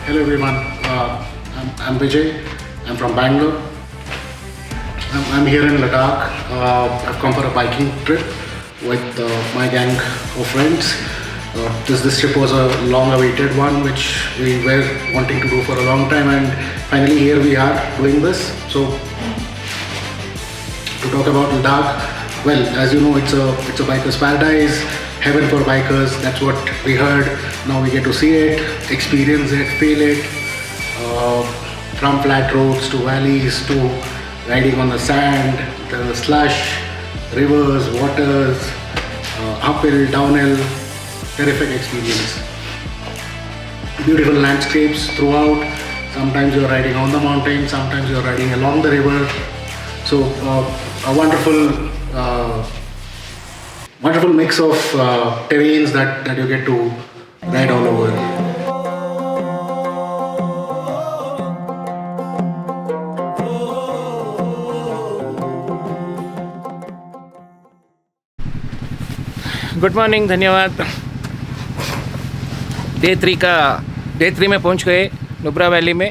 Hello everyone, I'm Vijay. I'm from Bangalore. I'm here in Ladakh. I've come for a biking trip with my gang of friends. This trip was a long-awaited one, which we were wanting to do for a long time, and finally here we are doing this. So to talk about Ladakh, well, as you know, it's a biker's paradise, heaven for bikers. That's what we heard. Now we get to see it, experience it, feel it. Uh, from flat roads to valleys to riding on the sand, the slush, rivers, waters, uphill, downhill, terrific experience. Beautiful landscapes throughout. Sometimes you're riding on the mountain, sometimes you're riding along the river. So a wonderful mix of terrains that you get to ride all over. Good morning, धन्यवाद। Day three में पहुंच गए Nubra valley में।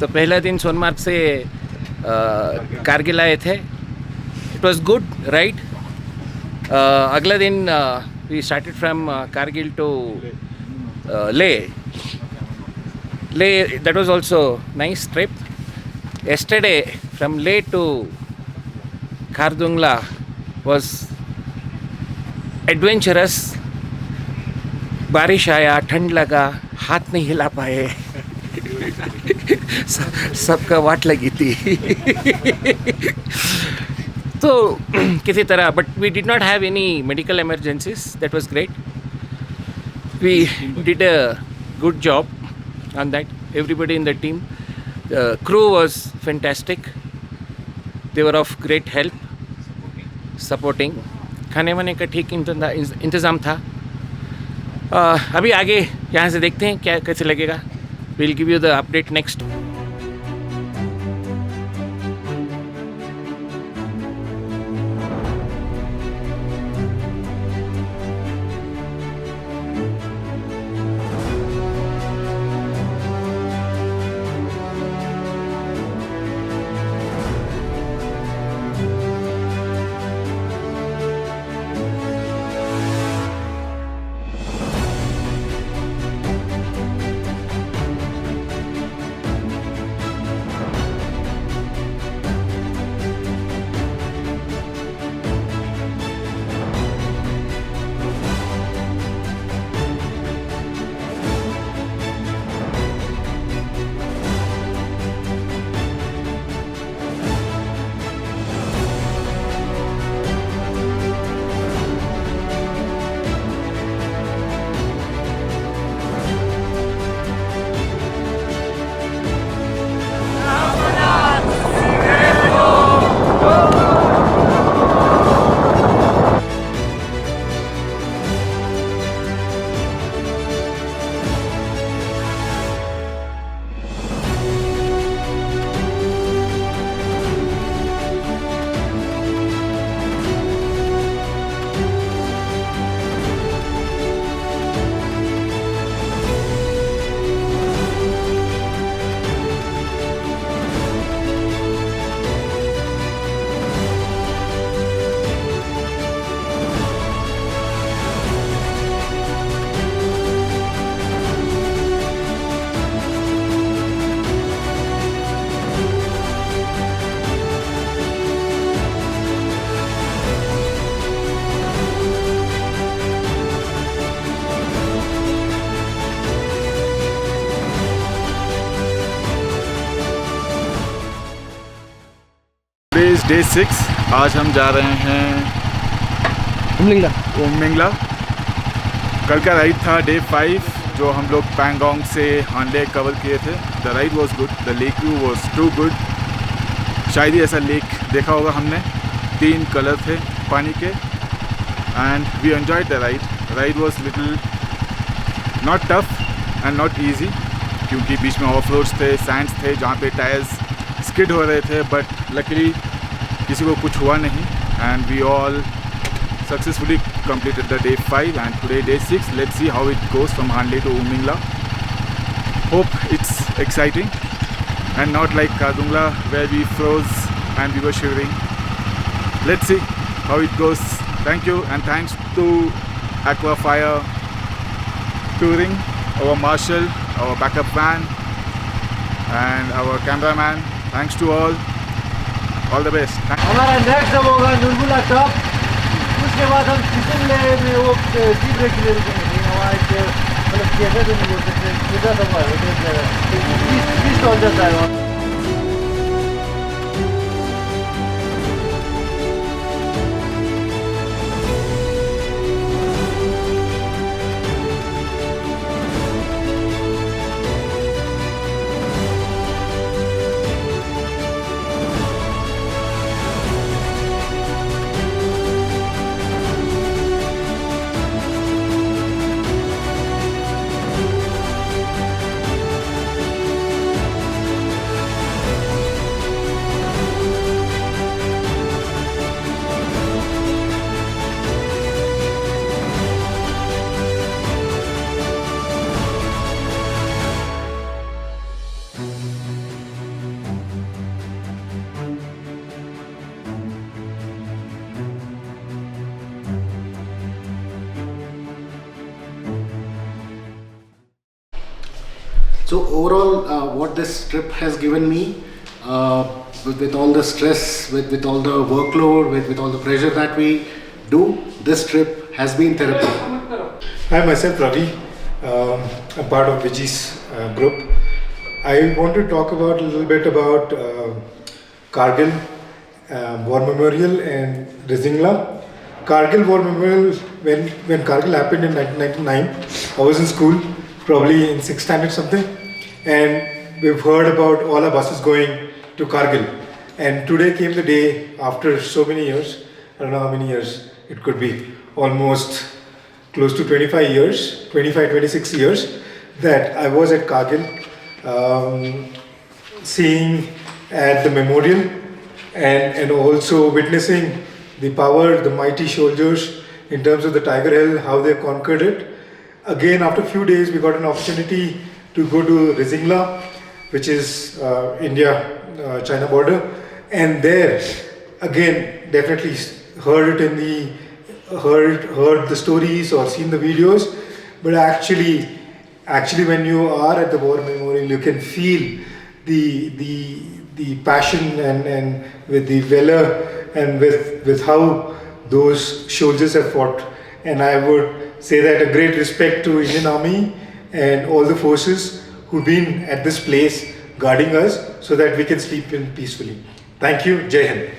तो पहला दिन सोनमार्ग से कारगिल आए थे। It was good ride. अगला दिन we started from Kargil to Leh. That was also nice trip. yesterday from Leh to Khardungla was adventurous. बारिश आया, ठंड लगा, हाथ नहीं हिला पाए। सबका वाट लगी थी। तो किसी तरह, but we did not have any medical emergencies. That was great. We did a good job on that. Everybody in the team, the crew was fantastic. They were of great help, supporting. खाने वाने का ठीक इंतज़ाम था। अभी आगे यहाँ से देखते हैं क्या कैसे लगेगा। Will give you the update next. Day 6। आज हम जा रहे हैं उमलिंगला। कल का राइड था डे 5, जो हम लोग पैंगोंग से हानले कवर किए थे। The ride was good, the lake view was too good. शायद ही ऐसा लेक देखा होगा हमने। 3 कलर थे पानी के, and we enjoyed the ride. Ride was little not tough and not easy, क्योंकि बीच में ऑफ रोड्स थे, सैंड्स थे जहाँ पे टायर्स स्किड हो रहे थे, बट लकीली किसी को कुछ हुआ नहीं, and we all successfully completed the day 5 and today day 6. Let's see how it goes from Hanle to Umlingla. hope it's exciting and not like Kadungla where we froze and we were shivering. Let's see how it goes. Thank you, and thanks to Aquafire Touring, our marshal, our backup van, and our cameraman. Thanks to all the best. हमारा next जब होगा नुलबुला top, उसके बाद हम किसले में वो tea break के लिए रुकेंगे। वहाँ एक मतलब कैसे तो नहीं बोल सकते, सीधा तो वहाँ होटल जगह 20 हो जाता है वहाँ। So overall, what this trip has given me, with all the stress, with all the workload, with all the pressure that we do, this trip has been therapy. Hi, myself Ravi. I'm part of Viji's group. I want to talk about a little bit about Kargil War Memorial and Rizingla. Kargil War Memorial, when Kargil happened in 1999, I was in school, probably in 6th standard something, and we've heard about all our buses going to Kargil. And today came the day, after so many years, I don't know how many years it could be, almost close to 25 years, 25, 26 years, that I was at Kargil, seeing at the memorial and also witnessing the power, the mighty soldiers in terms of the Tiger Hill, how they conquered it. Again, after a few days, we got an opportunity to go to Rizingla, which is India-China border, and there, again, definitely heard the stories or seen the videos, but actually when you are at the War Memorial, you can feel the passion and with the valor and with how those soldiers have fought. And I would say that a great respect to Indian Army and all the forces who've been at this place guarding us so that we can sleep in peacefully. Thank you. Jai Hind.